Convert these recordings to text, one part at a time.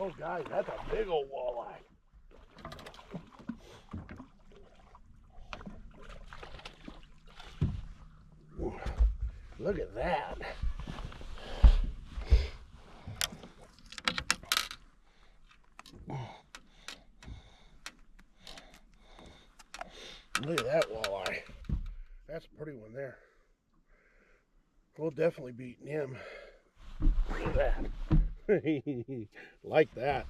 Oh, guys, that's a big old walleye. Look at that. Look at that walleye. That's a pretty one there. We'll definitely beat him. Look at that. Like that.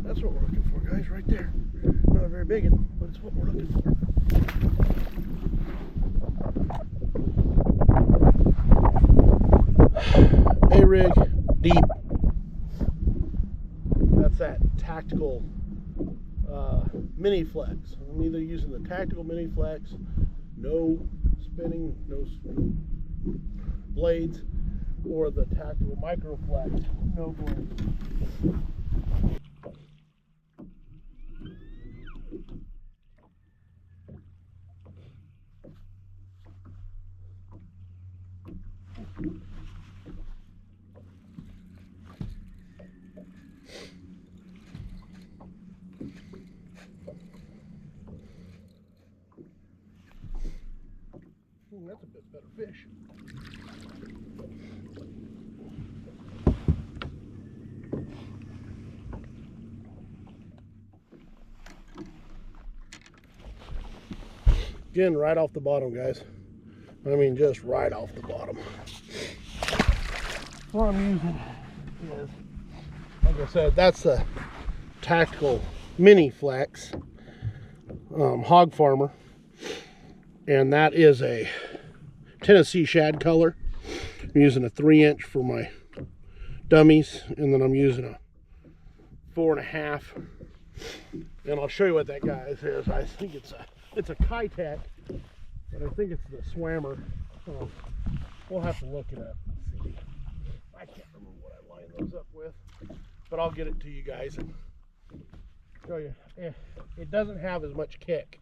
That's what we're looking for, guys, right there. Not a very big one, but it's what we're looking for. A-rig, deep. That's that tactical mini flex. I'm either using the tactical mini flex, no spinning, no blades, or the tactical micro flex, no blades. That's a bit better fish. Again, right off the bottom, guys. I mean, just right off the bottom. What I'm using is, like I said, that's the tactical mini flex hog farmer, and that is a Tennessee shad color. I'm using a 3-inch for my dummies, and then I'm using a 4.5, and I'll show you what that guy is. I think it's a Keitech, but I think it's the Swammer. We'll have to look it up and see. I can't remember what I lined those up with, but I'll get it to you guys and show you. It doesn't have as much kick,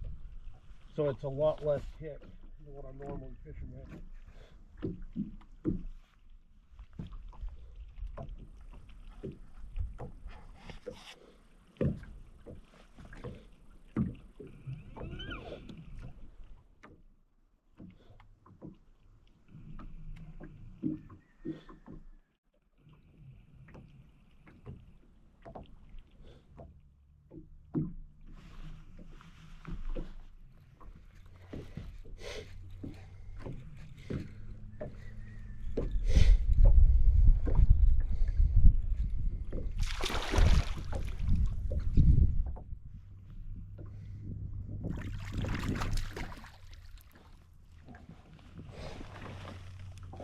so it's a lot less kick than what I'm normally fishing with.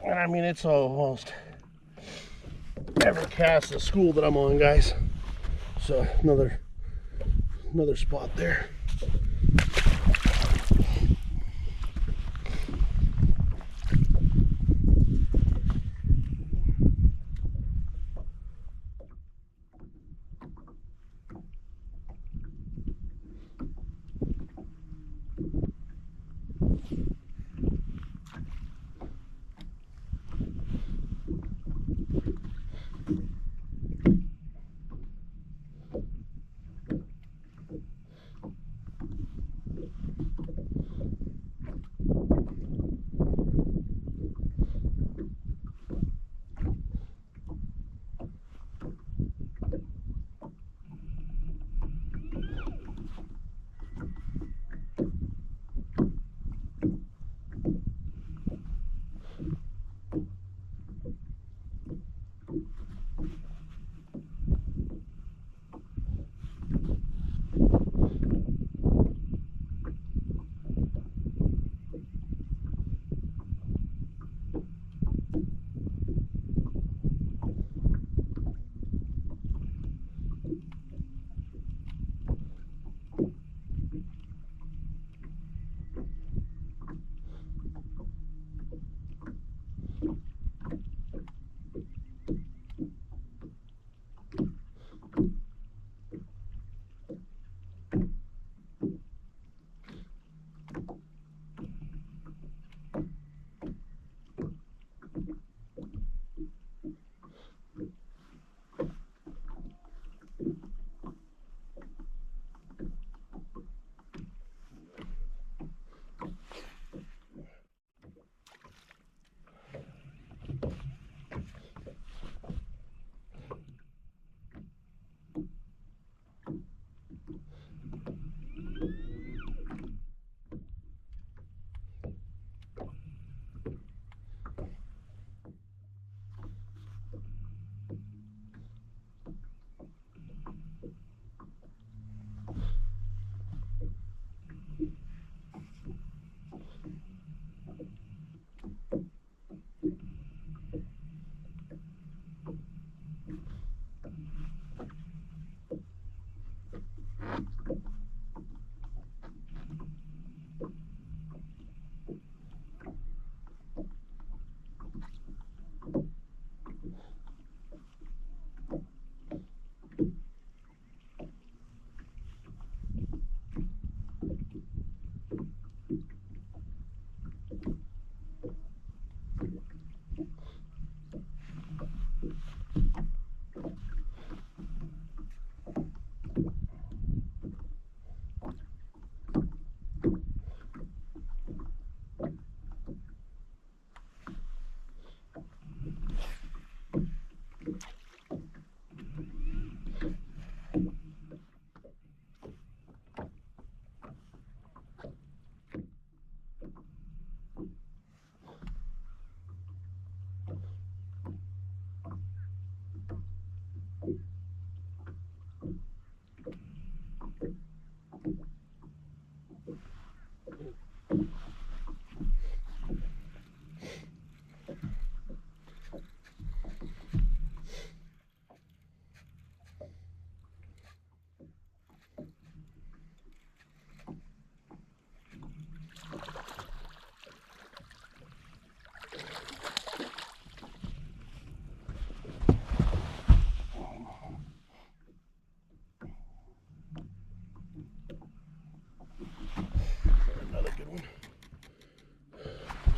And I mean, it's almost every cast of school that I'm on, guys. So another spot there.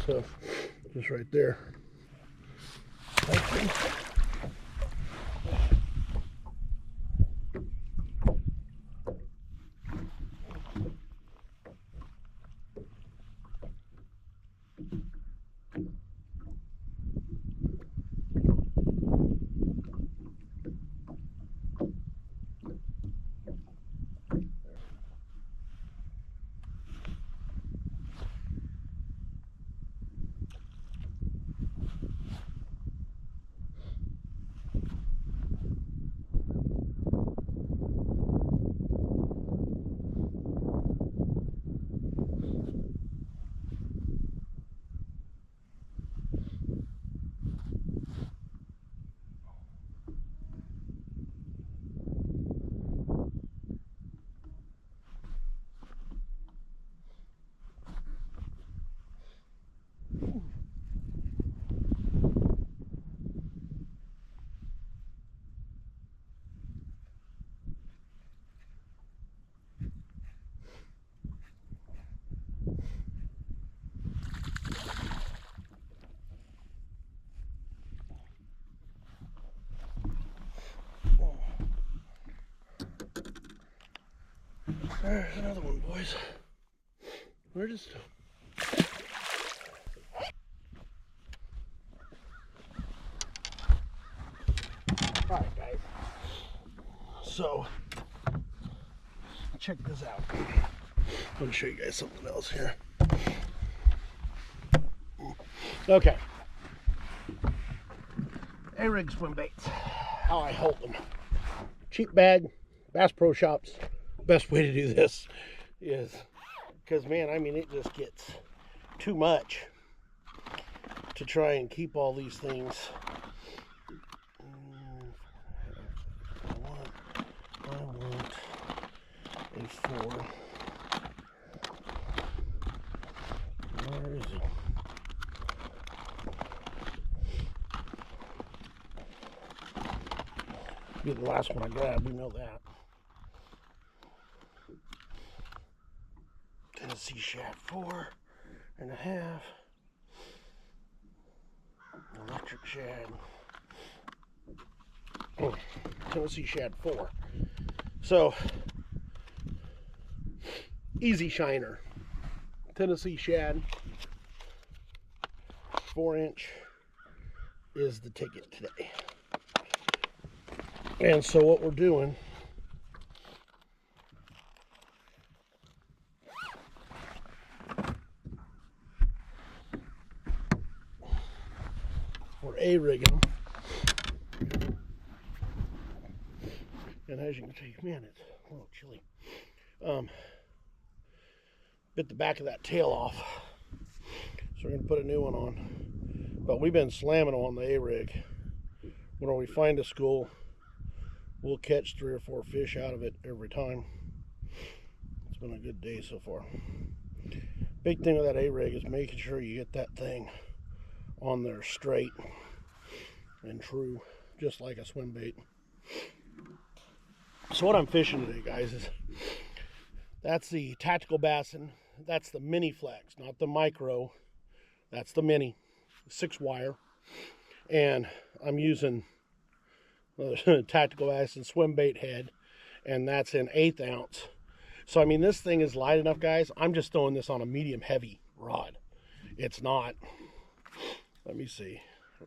So just right there. Okay. There's another one, boys. We're just... Alright, guys. So, check this out. I'm going to show you guys something else here. Okay. A-rig swim baits. How I hold them. Cheap bag, Bass Pro Shops. Best way to do this is, because man, I mean, it just gets too much to try and keep all these things. I want a 4. Where is he? Be the last one I grab, we know that. Tennessee Shad 4.5. Electric Shad. Tennessee Shad 4. So, easy shiner. Tennessee Shad 4-inch is the ticket today. And so what we're doing, we're A-rigging them. And as you can see, man, it's a little chilly. Bit the back of that tail off. So we're going to put a new one on. But we've been slamming on the A-rig. When we find a school, we'll catch 3 or 4 fish out of it every time. It's been a good day so far. Big thing with that A-rig is making sure you get that thing on there straight and true, just like a swim bait. So what I'm fishing today, guys, is that's the Tactical Bassin. That's the mini flex, not the micro. That's the mini, 6-wire. And I'm using Tactical Bassin swim bait head, and that's an 1/8 ounce. So I mean, this thing is light enough, guys. I'm just throwing this on a medium heavy rod. It's not, let me see,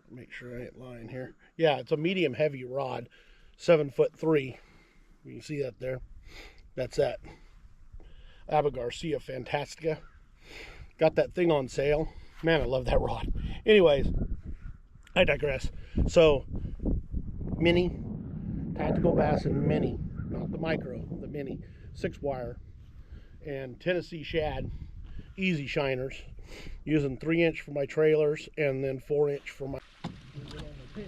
make sure I ain't lying here. Yeah, it's a medium heavy rod, 7'3". You can see that there. That's that Abu Garcia Fantastica. Got that thing on sale. Man, I love that rod. Anyways, I digress. So, mini, Tactical Bassin mini, not the micro, the mini, 6-wire, and Tennessee Shad, easy shiners, using 3-inch for my trailers and then 4-inch for my tail.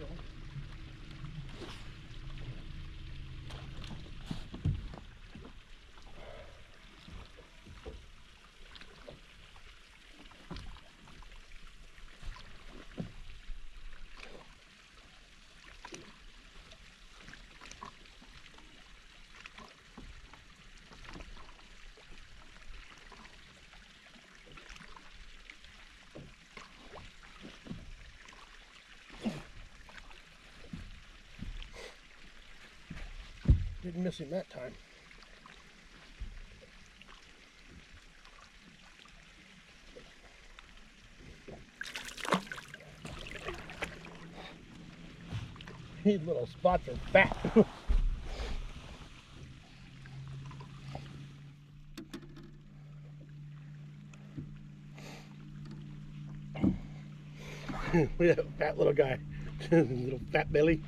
Didn't miss him that time. These little spots are fat. We have a fat little guy. Little fat belly.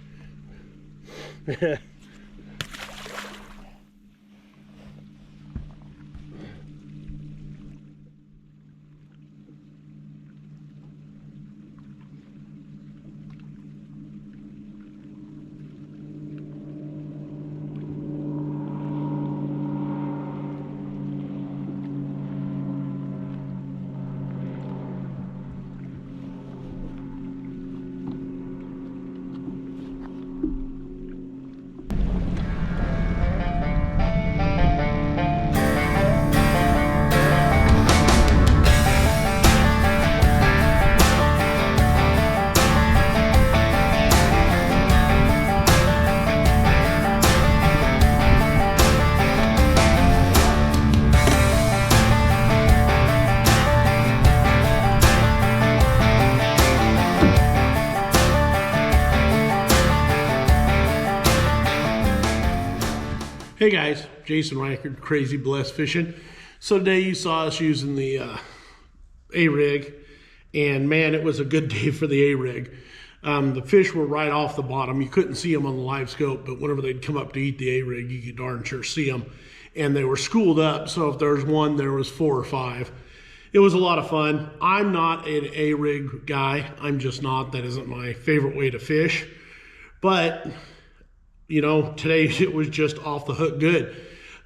Hey guys, Jason Reichert, Crazy Blessed Fishing. So today you saw us using the A-rig, and man, it was a good day for the A-rig. The fish were right off the bottom. You couldn't see them on the live scope, but whenever they'd come up to eat the A-rig, you could darn sure see them. And they were schooled up, so if there was one, there was 4 or 5. It was a lot of fun. I'm not an A-rig guy. I'm just not. That isn't my favorite way to fish. But you know, today it was just off the hook good.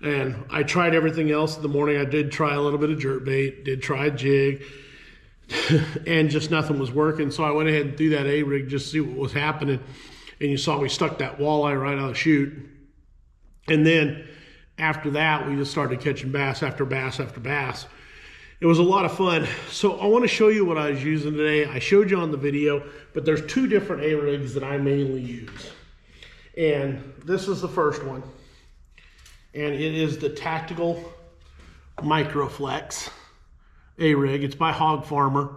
And I tried everything else in the morning. I did try a little bit of jerkbait, did try a jig, and just nothing was working. So I went ahead and threw that A-rig just to see what was happening. And you saw we stuck that walleye right out of the chute. And then after that, we just started catching bass after bass after bass. It was a lot of fun. So I want to show you what I was using today. I showed you on the video, but there's 2 different A-rigs that I mainly use. And this is the first one, and it is the Tactical Microflex A-rig. It's by Hog Farmer.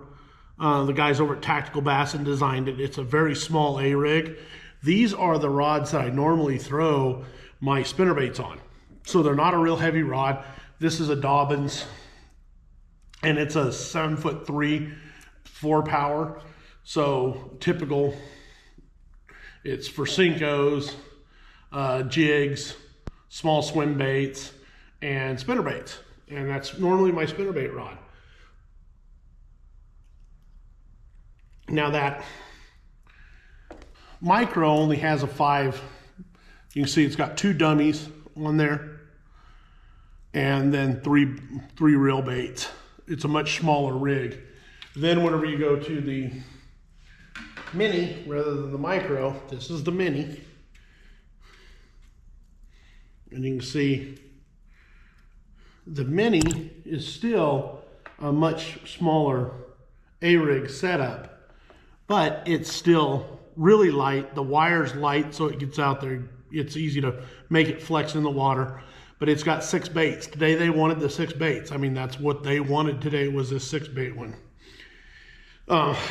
The guys over at Tactical Bassin designed it. It's a very small A-rig. These are the rods that I normally throw my spinnerbaits on. So they're not a real heavy rod. This is a Dobyns, and it's a 7'3", 4 power. So typical. It's for Senkos, jigs, small swim baits, and spinnerbaits. And that's normally my spinnerbait rod. Now that micro only has a 5. You can see it's got 2 dummies on there, and then three real baits. It's a much smaller rig. Then whenever you go to the mini rather than the micro, this is the mini, and you can see the mini is still a much smaller A-rig setup, but it's still really light. The wire's light, so it gets out there. It's easy to make it flex in the water, but it's got 6 baits. Today they wanted the 6 baits. I mean, that's what they wanted today, was this 6 bait one.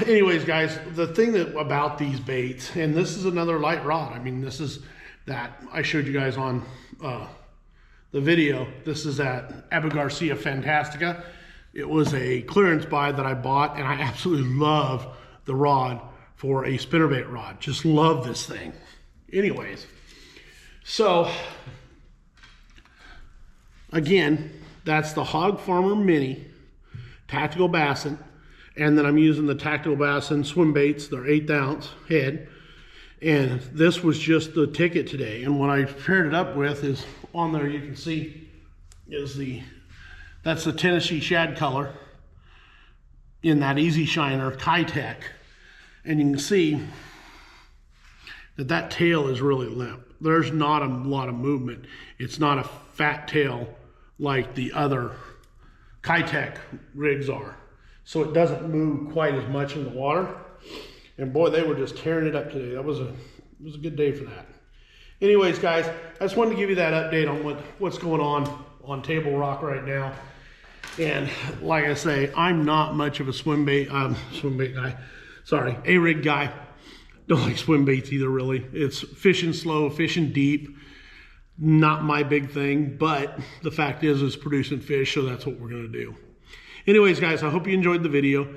Anyways, guys, the thing about these baits, and this is another light rod. I mean, this is that I showed you guys on the video. This is that Abu Garcia Fantastica. It was a clearance buy that I bought, and I absolutely love the rod for a spinnerbait rod. Just love this thing. Anyways, so again, that's the Hog Farmer Mini Tactical Bassin. And then I'm using the Tactical Bassin swim baits. They're 1/8 ounce head. And this was just the ticket today. And what I paired it up with is on there, you can see, is that's the Tennessee Shad color in that Easy Shiner Kitech. And you can see that tail is really limp. There's not a lot of movement. It's not a fat tail like the other Kitech rigs are. So it doesn't move quite as much in the water. And boy, they were just tearing it up today. It was a good day for that. Anyways, guys, I just wanted to give you that update on what's going on Table Rock right now. And like I say, I'm not much of a swim bait guy. Sorry, A-rig guy. Don't like swim baits either, really. It's fishing slow, fishing deep. Not my big thing, but the fact is it's producing fish, so that's what we're gonna do. Anyways, guys, I hope you enjoyed the video.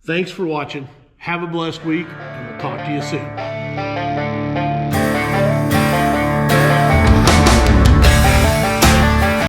Thanks for watching. Have a blessed week, and we'll talk to you soon.